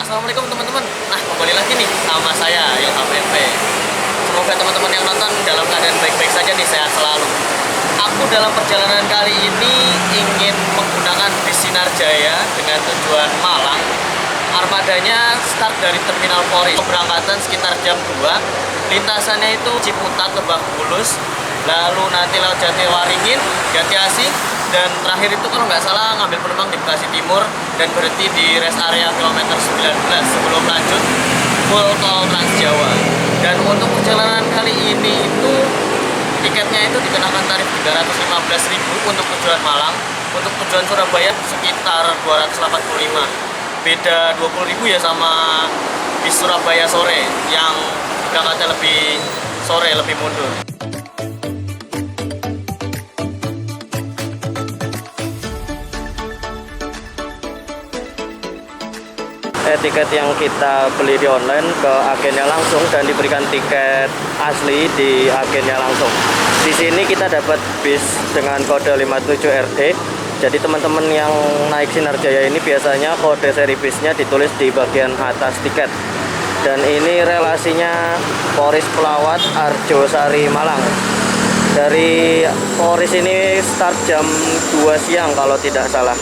Assalamualaikum teman-teman. Nah, kembali lagi nih sama saya Ilham MP. Semoga teman-teman yang nonton dalam keadaan baik-baik saja nih, sehat selalu. Aku dalam perjalanan kali ini ingin menggunakan bis Sinar Jaya dengan tujuan Malang. Armadanya start dari Terminal Polri. Keberangkatan sekitar jam 2. Lintasannya itu Ciputat, Lebak Bulus, lalu nanti lewat Jatiwaringin, Jati Asih, dan terakhir itu kalau nggak salah ngambil penumpang di Bekasi Timur dan berhenti di rest area kilometer 19 sebelum lanjut full tol Trans Jawa. Dan untuk perjalanan kali ini itu tiketnya itu dikenakan tarif 315.000 untuk tujuan Malang. Untuk tujuan Surabaya sekitar 285. Beda 20.000 ya sama bis Surabaya sore yang berangkatnya lebih sore, lebih mundur. Tiket yang kita beli di online ke agennya langsung dan diberikan tiket asli di agennya langsung. Di sini kita dapat bis dengan kode 57RD. Jadi teman-teman yang naik Sinar Jaya ini biasanya kode seri bisnya ditulis di bagian atas tiket. Dan ini relasinya Polres Pelawat, Arjosari, Malang. Dari Polres ini start jam 2 siang kalau tidak salah.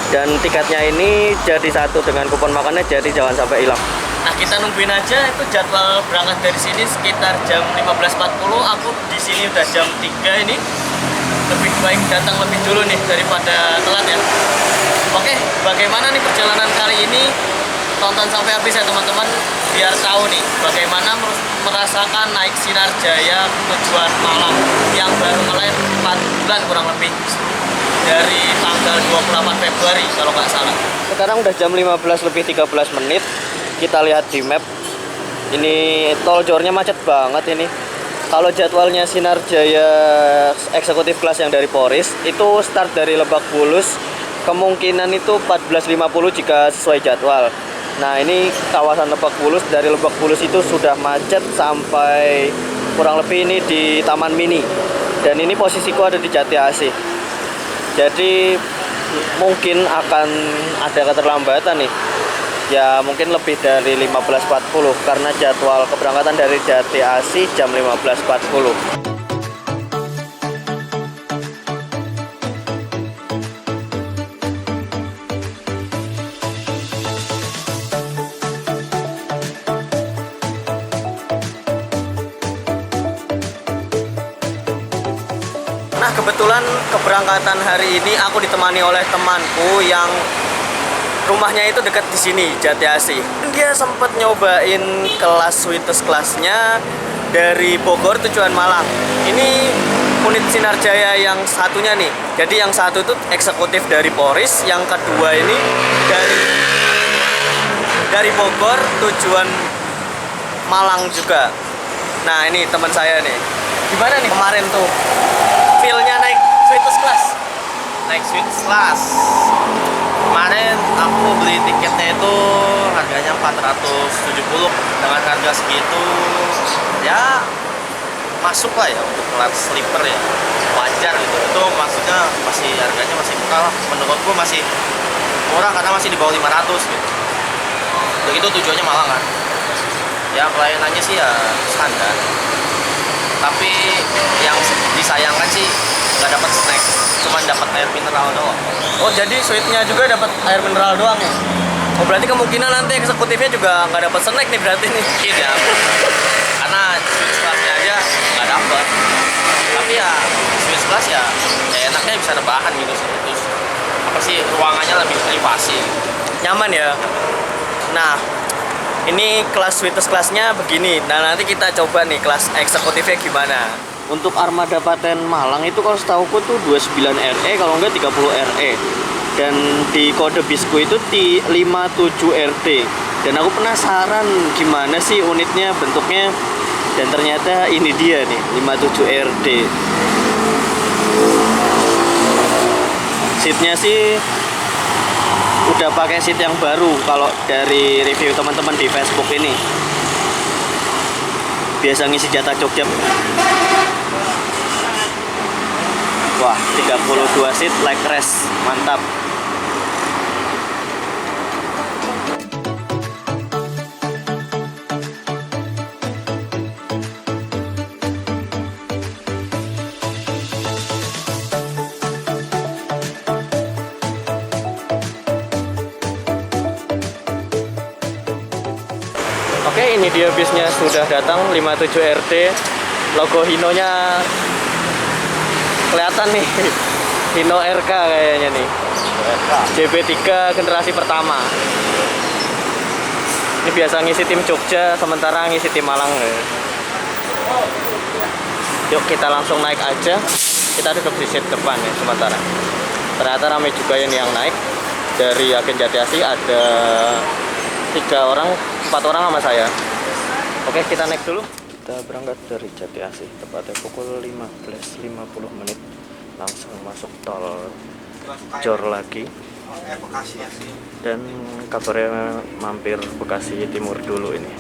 Dan tiketnya ini jadi satu dengan kupon makannya, jadi jangan sampai hilang. Nah, kita nungguin aja, itu jadwal berangkat dari sini sekitar jam 15.40. Aku di sini udah jam 3 ini. Lebih baik datang lebih dulu nih daripada telat ya. Oke, bagaimana nih perjalanan kali ini? Tonton sampai habis ya teman-teman, biar tahu nih bagaimana merasakan naik Sinar Jaya tujuan Malang yang baru mulai 4 bulan kurang lebih, dari tanggal 28 Februari kalau nggak salah. Sekarang udah jam 15 lebih 13 menit. Kita lihat di map. Ini tol jornya macet banget ini. Kalau jadwalnya Sinar Jaya eksekutif kelas yang dari Polres itu start dari Lebak Bulus, kemungkinan itu 14.50 jika sesuai jadwal. Nah, ini kawasan Lebak Bulus, dari Lebak Bulus itu sudah macet sampai kurang lebih ini di Taman Mini. Dan ini posisiku ada di Jati Asih. Jadi mungkin akan ada keterlambatan nih. Ya mungkin lebih dari 15.40 karena jadwal keberangkatan dari Jati Asih jam 15.40. Nah, kebetulan keberangkatan hari ini aku ditemani oleh temanku yang rumahnya itu dekat di sini, Jati Asih. Dia sempat nyobain kelas Sweetest kelasnya dari Bogor tujuan Malang. Ini unit Sinar Jaya yang satunya nih. Jadi yang satu itu eksekutif dari Polres, yang kedua ini dari Bogor tujuan Malang juga. Nah, ini teman saya nih. Gimana nih kemarin tuh feel-nya naik Sweetest class? Naik Sweetest class kemarin aku beli tiketnya itu harganya 470. Dengan harga segitu ya masuk lah ya untuk kelas sleeper ya, wajar gitu. Itu maksudnya masih harganya masih murah, menurutku masih murah karena masih di bawah 500 gitu. Begitu tujuannya Malang kan ya, pelayanannya sih ya standar, tapi yang disayangkan sih nggak dapat snack, cuman dapat air mineral doang. Oh, jadi sweetnya juga dapat air mineral doang ya? Oh, berarti kemungkinan nanti eksekutifnya juga nggak dapat snack nih berarti nih. Mungkin ya, karena Sweet class-nya aja nggak dapat. Tapi ya Sweet class ya enaknya bisa rebahan gitu sih. Terus apa sih, ruangannya lebih privasi, Nyaman ya? Nah, ini kelas Sweetest kelasnya begini. Nah, nanti kita coba nih kelas eksekutifnya gimana. Untuk armada paten Malang itu kalau setahuku tuh 29 RE, kalau enggak 30 RE. Dan di kode bisku itu di 57 RD. Dan aku penasaran gimana sih unitnya, bentuknya. Dan ternyata ini dia nih, 57 RD. Seatnya sih udah pakai seat yang baru kalau dari review teman-teman di Facebook ini. Biasa ngisi jatah Jogja. Wah, 32 seat like rest, mantap. Oke, ini dia bisnya sudah datang 57 RT. Logo Hino-nya kelihatan nih. Hino RK kayaknya nih. JB3 generasi pertama. Ini biasa ngisi tim Jogja, sementara ngisi tim Malang. Yuk kita langsung naik aja. Kita duduk di seat depan ya sementara. Ternyata ramai juga ini yang naik. Dari agen Jati Asih ada 4 orang sama saya. Oke, kita naik dulu. Kita berangkat dari Jati Asih tepatnya pukul 15.50 menit. Langsung masuk tol Jor lagi. Dan kabarnya mampir Bekasi Timur dulu ini.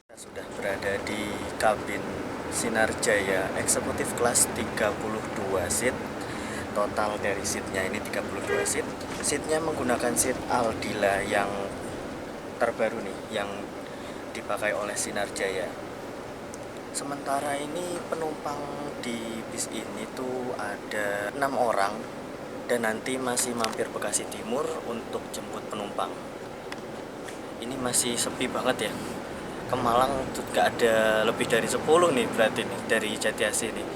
Kita sudah berada di kabin Sinar Jaya eksekutif kelas 32 seat. Total dari seatnya ini 32 seat. Seatnya menggunakan seat Aldila yang terbaru nih, yang dipakai oleh Sinar Jaya. Sementara ini penumpang di bis ini tuh ada 6 orang dan nanti masih mampir Bekasi Timur untuk jemput penumpang. Ini masih sepi banget ya. Ke Malang tuh gak ada lebih dari 10 nih berarti nih dari Jati Asih nih.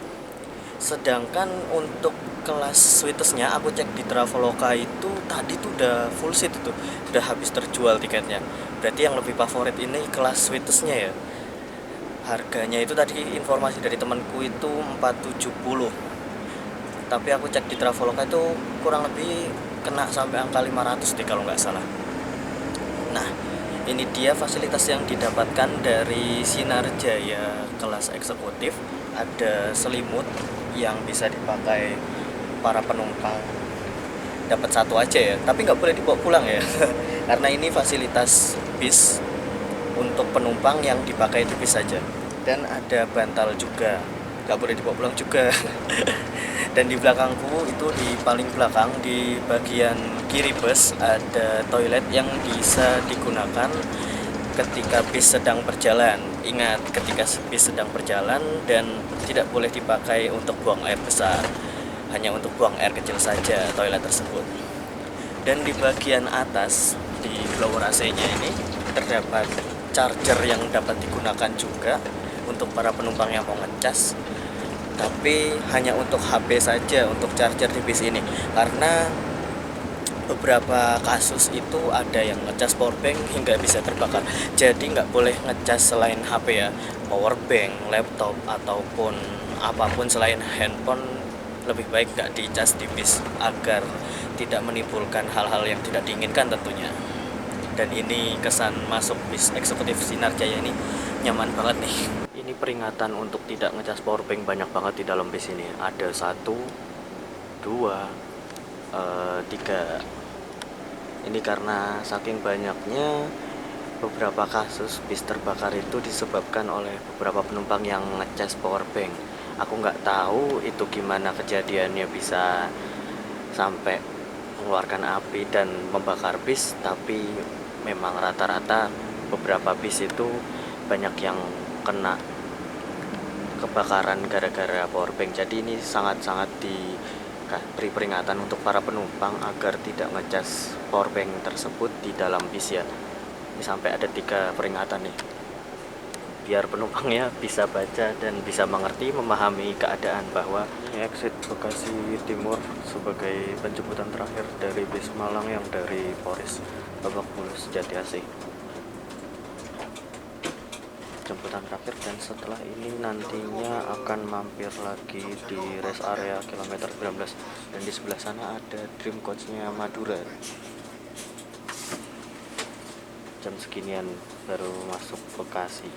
Sedangkan untuk kelas suitesnya aku cek di Traveloka itu tadi tuh udah full seat, itu udah habis terjual tiketnya. Berarti yang lebih favorit ini kelas suitesnya ya. Harganya itu tadi informasi dari temanku itu 470. Tapi aku cek di Traveloka itu kurang lebih kena sampai angka 500 deh kalau nggak salah. Nah, ini dia fasilitas yang didapatkan dari Sinar Jaya kelas eksekutif. Ada selimut yang bisa dipakai para penumpang. Dapat satu aja ya, tapi nggak boleh dibawa pulang ya. Karena ini fasilitas bis untuk penumpang yang dipakai di bis saja. Dan ada bantal juga, nggak boleh dibawa pulang juga. Dan di belakangku itu di paling belakang di bagian kiri bus ada toilet yang bisa digunakan ketika bis sedang berjalan. Ingat, ketika bis sedang berjalan dan tidak boleh dipakai untuk buang air besar, hanya untuk buang air kecil saja toilet tersebut. Dan di bagian atas di blower AC-nya ini terdapat charger yang dapat digunakan juga untuk para penumpang yang mau ngecas. Tapi hanya untuk HP saja untuk charger di bis ini, karena beberapa kasus itu ada yang ngecas powerbank hingga bisa terbakar. Jadi nggak boleh ngecas selain HP ya, powerbank, laptop ataupun apapun selain handphone lebih baik nggak dicas di bis agar tidak menimbulkan hal-hal yang tidak diinginkan tentunya. Dan ini kesan masuk bis eksekutif Sinar Jaya ini nyaman banget nih. Ini peringatan untuk tidak ngecas powerbank banyak banget di dalam bis ini. Ada 1, 2, 3. Ini karena saking banyaknya beberapa kasus bis terbakar itu disebabkan oleh beberapa penumpang yang ngecas powerbank. Aku nggak tahu itu gimana kejadiannya bisa sampai mengeluarkan api dan membakar bis, tapi memang rata-rata beberapa bis itu banyak yang kena kebakaran gara-gara powerbank. Jadi ini sangat-sangat diberi peringatan untuk para penumpang agar tidak ngecas powerbank tersebut di dalam bis ya. Ini sampai ada 3 peringatan nih, biar penumpangnya bisa baca dan bisa mengerti, memahami keadaan bahwa ini exit Bekasi Timur sebagai penjemputan terakhir dari bis Malang yang dari Polres Lebak Bulus Jati Asih. Jemputan terakhir, dan setelah ini nantinya akan mampir lagi di rest area kilometer 19, dan di sebelah sana ada Dream Coach-nya Madura. Jam seginian baru masuk Bekasi.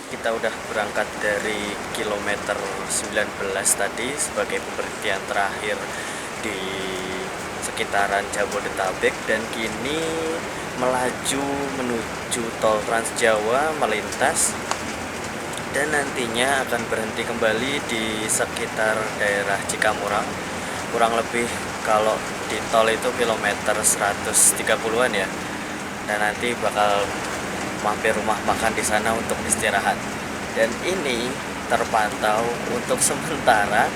Kita udah berangkat dari kilometer 19 tadi sebagai pemberhentian terakhir di sekitaran Jabodetabek dan kini melaju menuju tol Trans Jawa melintas dan nantinya akan berhenti kembali di sekitar daerah Cikamurang. Kurang lebih kalau di tol itu kilometer 130-an ya. Dan nanti bakal mampir rumah makan di sana untuk istirahat. Dan ini terpantau untuk sementara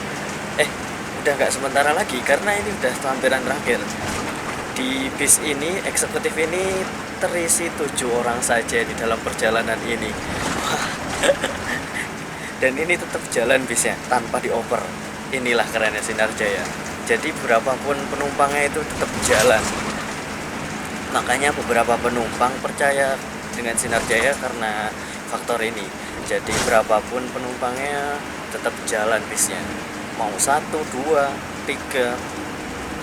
udah nggak sementara lagi karena ini udah hampiran terakhir. Di bis ini, eksekutif ini terisi 7 orang saja di dalam perjalanan ini. Dan ini tetap jalan bisnya tanpa dioper. Inilah kerennya Sinar Jaya. Jadi berapapun penumpangnya itu tetap jalan. Makanya beberapa penumpang percaya dengan Sinar Jaya karena faktor ini. Jadi berapapun penumpangnya tetap jalan bisnya. Mau 1, 2, 3,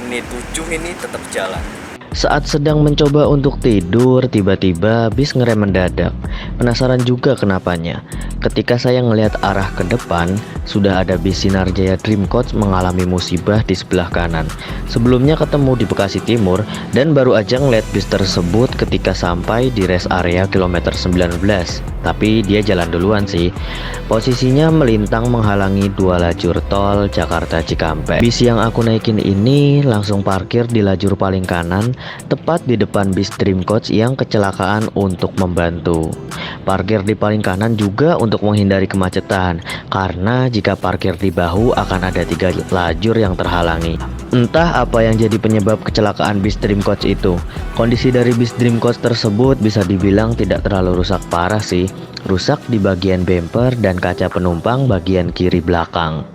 ini 7 ini tetap jalan. Saat sedang mencoba untuk tidur, tiba-tiba bis ngerem mendadak. Penasaran juga kenapanya. Ketika saya ngelihat arah ke depan, sudah ada bis Sinar Jaya Dream Coach mengalami musibah di sebelah kanan. Sebelumnya ketemu di Bekasi Timur dan baru aja ngeliat bis tersebut ketika sampai di rest area kilometer 19. Tapi dia jalan duluan sih. Posisinya melintang menghalangi 2 lajur tol Jakarta Cikampek. Bis yang aku naikin ini langsung parkir di lajur paling kanan, tepat di depan bis Dream Coach yang kecelakaan untuk membantu. Parkir di paling kanan juga untuk menghindari kemacetan, karena jika parkir di bahu akan ada 3 lajur yang terhalangi. Entah apa yang jadi penyebab kecelakaan bis Dream Coach itu. Kondisi dari bis Dream Coach tersebut bisa dibilang tidak terlalu rusak parah sih. Rusak di bagian bumper dan kaca penumpang bagian kiri belakang.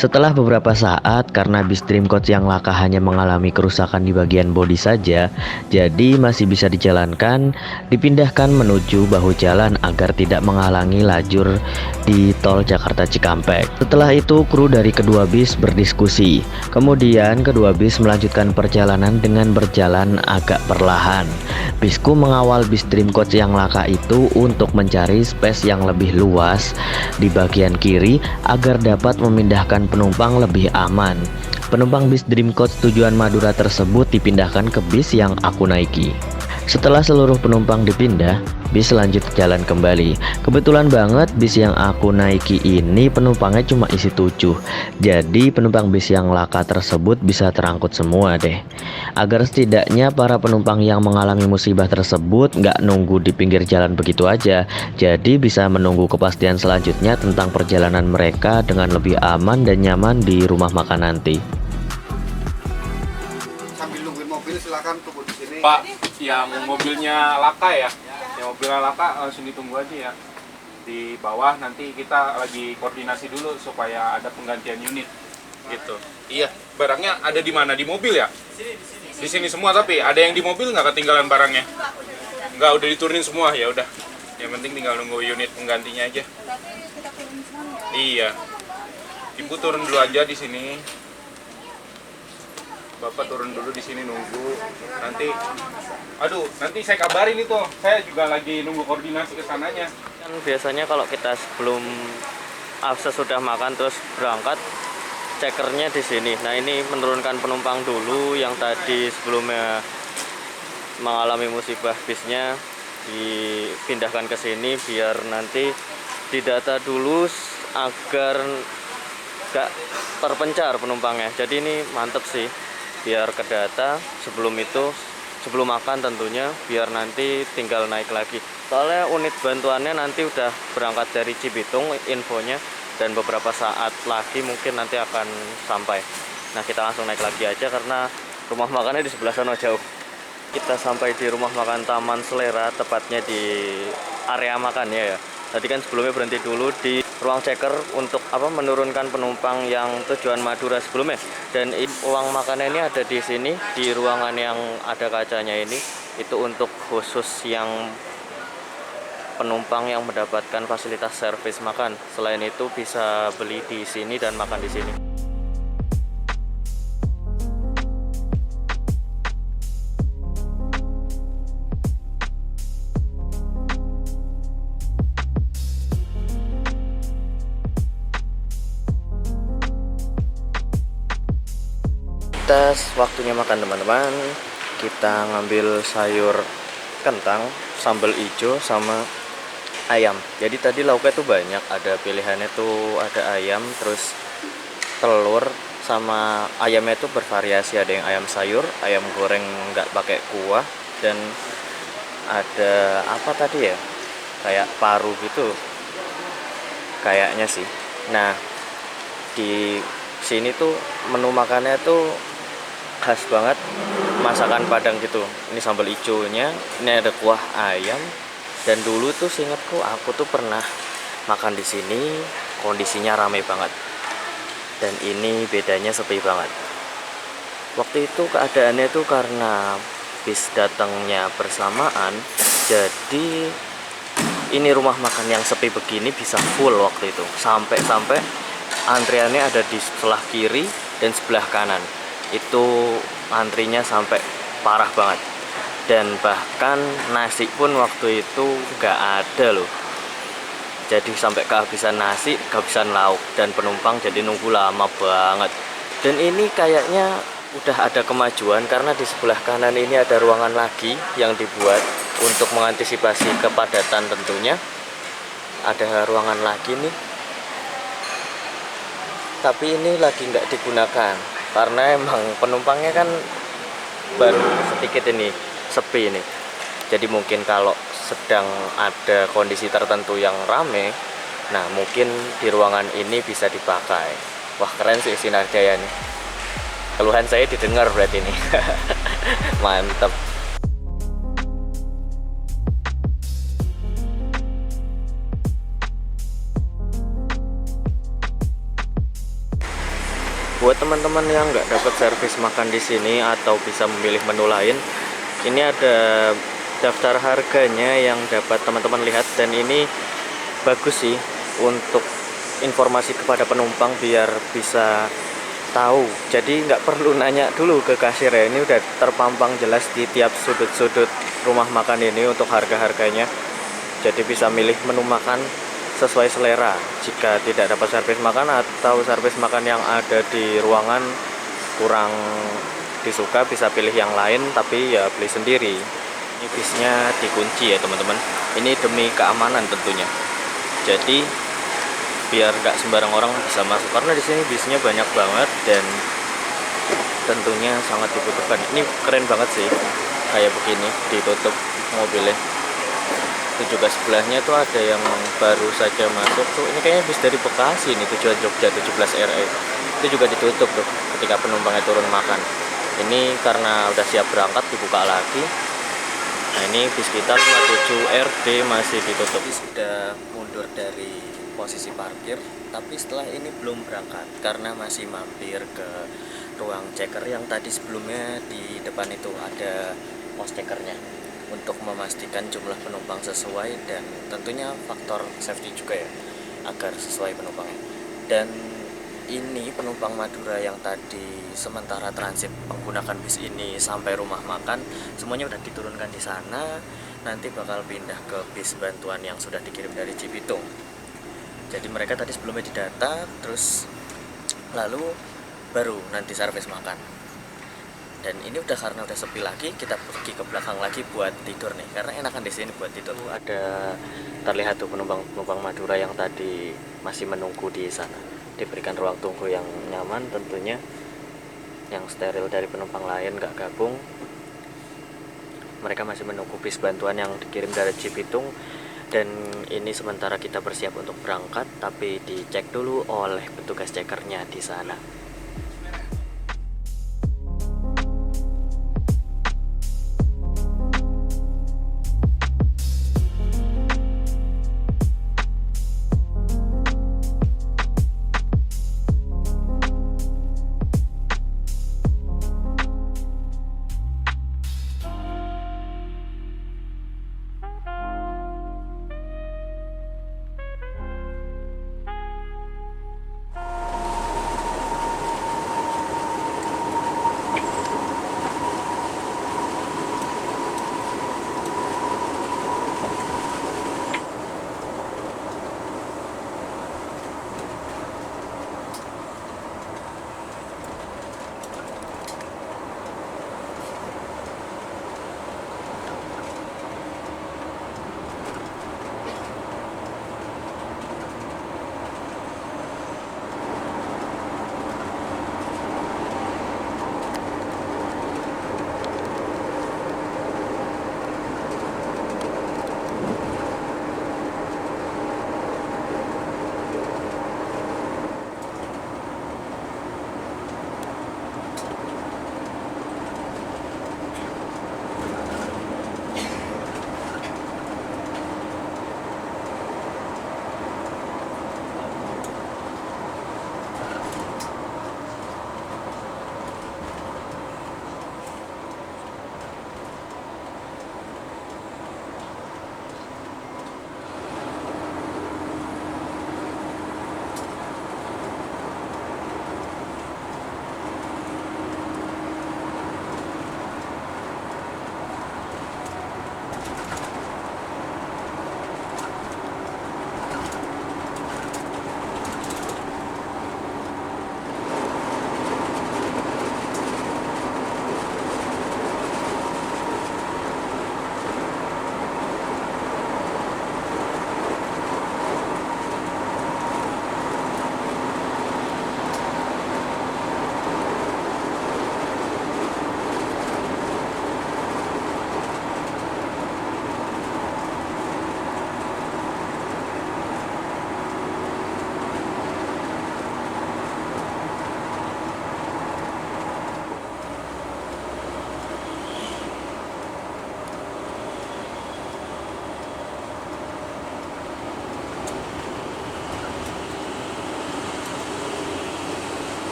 Setelah beberapa saat, karena bis Dream Coach yang laka hanya mengalami kerusakan di bagian bodi saja, jadi masih bisa dijalankan, dipindahkan menuju bahu jalan agar tidak menghalangi lajur di tol Jakarta Cikampek. Setelah itu, kru dari kedua bis berdiskusi. Kemudian kedua bis melanjutkan perjalanan dengan berjalan agak perlahan. Bisku mengawal bis Dream Coach yang laka itu untuk mencari space yang lebih luas di bagian kiri agar dapat memindahkan penumpang lebih aman. Penumpang bis Dream Coach tujuan Madura tersebut dipindahkan ke bis yang aku naiki. Setelah seluruh penumpang dipindah, bis lanjut jalan kembali. Kebetulan banget bis yang aku naiki ini penumpangnya cuma isi 7. Jadi penumpang bis yang laka tersebut bisa terangkut semua deh. Agar setidaknya para penumpang yang mengalami musibah tersebut nggak nunggu di pinggir jalan begitu aja. Jadi bisa menunggu kepastian selanjutnya tentang perjalanan mereka dengan lebih aman dan nyaman di rumah makan nanti. Sambil nungguin mobil silakan tunggu di sini. Pak, yang mobilnya laka ya, yang mobilnya laka langsung ditunggu aja ya di bawah. Nanti kita lagi koordinasi dulu supaya ada penggantian unit gitu. Iya, barangnya ada di mana? Di mobil ya? Di sini semua. Tapi ada yang di mobil nggak ketinggalan barangnya? Nggak, udah diturunin semua. Ya udah, yang penting tinggal nunggu unit penggantinya aja. Iya, ibu turun dulu aja di sini. Bapak turun dulu di sini nunggu. Nanti saya kabarin itu. Saya juga lagi nunggu koordinasi ke sananya. Kan biasanya kalau kita sebelum sesudah makan terus berangkat, cekernya di sini. Nah, ini menurunkan penumpang dulu yang tadi sebelumnya mengalami musibah bisnya dipindahkan ke sini biar nanti didata dulu agar gak terpencar penumpangnya. Jadi ini mantep sih, biar kedata sebelum makan tentunya, biar nanti tinggal naik lagi. Soalnya unit bantuannya nanti udah berangkat dari Cibitung infonya, dan beberapa saat lagi mungkin nanti akan sampai. Nah, kita langsung naik lagi aja karena rumah makannya di sebelah sana jauh. Kita sampai di rumah makan Taman Selera, tepatnya di area makannya ya. Tadi kan sebelumnya berhenti dulu di ruang checker untuk menurunkan penumpang yang tujuan Madura sebelumnya. Dan ruang makannya ini ada di sini, di ruangan yang ada kacanya ini. Itu untuk khusus yang penumpang yang mendapatkan fasilitas servis makan. Selain itu bisa beli di sini dan makan di sini. kita waktunya makan teman-teman. Kita ngambil sayur kentang, sambal ijo sama ayam. Jadi tadi lauknya tuh banyak, ada pilihannya tuh, ada ayam, terus telur, sama ayamnya tuh bervariasi, ada yang ayam sayur, ayam goreng nggak pakai kuah, dan ada apa tadi ya, kayak paru gitu kayaknya sih. Nah, di sini tuh menu makannya tuh khas banget, masakan Padang gitu. Ini sambal ijonya, ini ada kuah ayam. Dan dulu tuh seingatku aku tuh pernah makan di sini, kondisinya ramai banget. Dan ini bedanya sepi banget. Waktu itu keadaannya tuh karena bis datangnya bersamaan, jadi ini rumah makan yang sepi begini bisa full waktu itu. Sampai antriannya ada di sebelah kiri dan sebelah kanan. Itu antrinya sampai parah banget. Dan bahkan nasi pun waktu itu nggak ada loh. Jadi sampai kehabisan nasi, kehabisan lauk, dan penumpang jadi nunggu lama banget. Dan ini kayaknya udah ada kemajuan karena di sebelah kanan ini ada ruangan lagi yang dibuat untuk mengantisipasi kepadatan tentunya. Ada ruangan lagi nih. Tapi ini lagi nggak digunakan karena emang penumpangnya kan baru sedikit ini, sepi ini. Jadi mungkin kalau sedang ada kondisi tertentu yang rame, nah mungkin di ruangan ini bisa dipakai. Wah, keren sih Sinar Jaya nih. Keluhan saya didengar berarti ini. Mantap. Buat teman-teman yang nggak dapat servis makan di sini atau bisa memilih menu lain, ini ada daftar harganya yang dapat teman-teman lihat, dan ini bagus sih untuk informasi kepada penumpang biar bisa tahu. Jadi nggak perlu nanya dulu ke kasir ya, ini udah terpampang jelas di tiap sudut-sudut rumah makan ini untuk harga-harganya. Jadi bisa milih menu makan sesuai selera. Jika tidak dapat servis makan atau servis makan yang ada di ruangan kurang disuka, bisa pilih yang lain, tapi ya beli sendiri. Ini bisnya dikunci ya teman-teman, ini demi keamanan tentunya. Jadi biar nggak sembarang orang bisa masuk, karena di sini bisnya banyak banget dan tentunya sangat dibutuhkan. Ini keren banget sih, kayak begini ditutup mobilnya. Itu juga sebelahnya tuh ada yang baru saja masuk tuh, ini kayaknya bis dari Bekasi ini, tujuan Jogja 17 RE. Itu juga ditutup tuh ketika penumpangnya turun makan. Ini karena udah siap berangkat dibuka lagi. Nah, ini bis kita 57 RD masih ditutup. Sudah mundur dari posisi parkir, tapi setelah ini belum berangkat karena masih mampir ke ruang checker yang tadi sebelumnya di depan itu ada pos checkernya, untuk memastikan jumlah penumpang sesuai dan tentunya faktor safety juga ya, agar sesuai penumpangnya. Dan ini penumpang Madura yang tadi sementara transit menggunakan bis ini sampai rumah makan, semuanya udah diturunkan di sana. Nanti bakal pindah ke bis bantuan yang sudah dikirim dari Cibitung. Jadi mereka tadi sebelumnya didata, terus lalu baru nanti servis makan. Dan ini udah karena udah sepi lagi, kita pergi ke belakang lagi buat tidur nih, karena enakan di sini buat tidur. Ada terlihat tuh penumpang Madura yang tadi masih menunggu di sana, diberikan ruang tunggu yang nyaman tentunya, yang steril dari penumpang lain, nggak gabung. Mereka masih menunggu bis bantuan yang dikirim dari Cibitung. Dan ini sementara kita bersiap untuk berangkat, tapi dicek dulu oleh petugas cekernya di sana.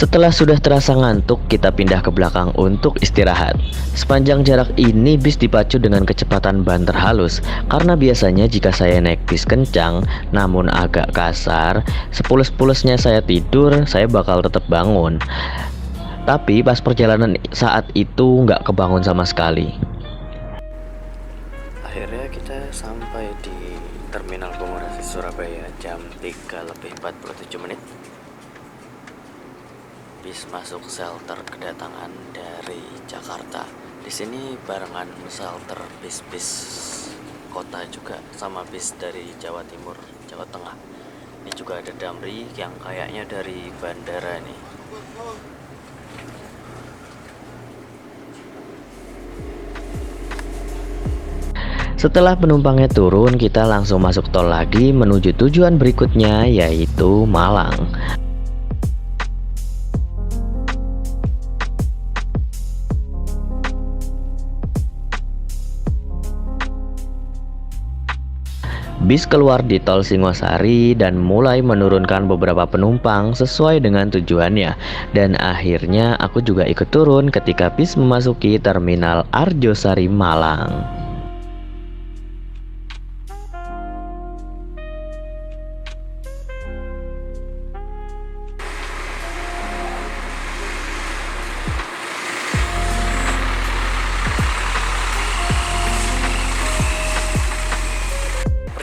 Setelah sudah terasa ngantuk, kita pindah ke belakang untuk istirahat. Sepanjang jarak ini bis dipacu dengan kecepatan banter halus, karena biasanya jika saya naik bis kencang namun agak kasar, sepulus-pulusnya saya tidur, saya bakal tetap bangun. Tapi pas perjalanan saat itu nggak kebangun sama sekali. Akhirnya kita sampai di Terminal Komodasi Surabaya jam 3:47. Bis masuk shelter kedatangan dari Jakarta. Di sini barengan shelter bis-bis kota juga sama bis dari Jawa Timur, Jawa Tengah. Ini juga ada Damri yang kayaknya dari bandara nih. Setelah penumpangnya turun, kita langsung masuk tol lagi menuju tujuan berikutnya, yaitu Malang. Bis keluar di tol Singosari dan mulai menurunkan beberapa penumpang sesuai dengan tujuannya. Dan akhirnya aku juga ikut turun ketika bis memasuki Terminal Arjosari Malang.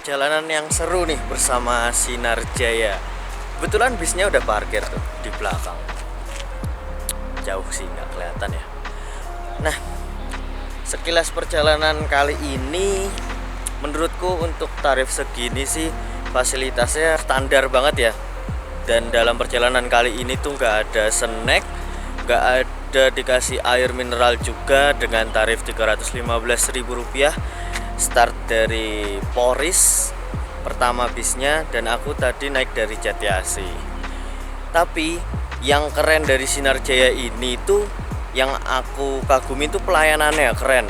Perjalanan yang seru nih bersama Sinar Jaya. Kebetulan bisnya udah parkir tuh di belakang. Jauh sih nggak kelihatan ya. Nah, sekilas perjalanan kali ini menurutku untuk tarif segini sih fasilitasnya standar banget ya. Dan dalam perjalanan kali ini tuh nggak ada snack, nggak ada dikasih air mineral juga dengan tarif Rp315.000. Start dari Poris pertama bisnya, dan aku tadi naik dari Jatiasi. Tapi yang keren dari Sinar Jaya ini tuh, yang aku kagumi tuh pelayanannya keren.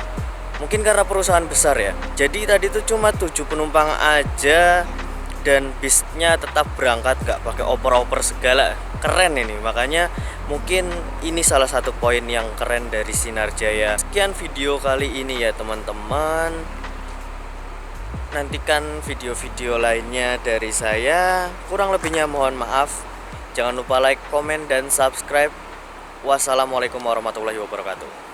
Mungkin karena perusahaan besar ya. Jadi tadi tuh cuma 7 penumpang aja dan bisnya tetap berangkat, gak pakai oper-oper segala. Keren ini, makanya mungkin ini salah satu poin yang keren dari Sinar Jaya. Sekian video kali ini ya teman-teman. Nantikan video-video lainnya dari saya. Kurang lebihnya mohon maaf. Jangan lupa like, komen, dan subscribe. Wassalamualaikum warahmatullahi wabarakatuh.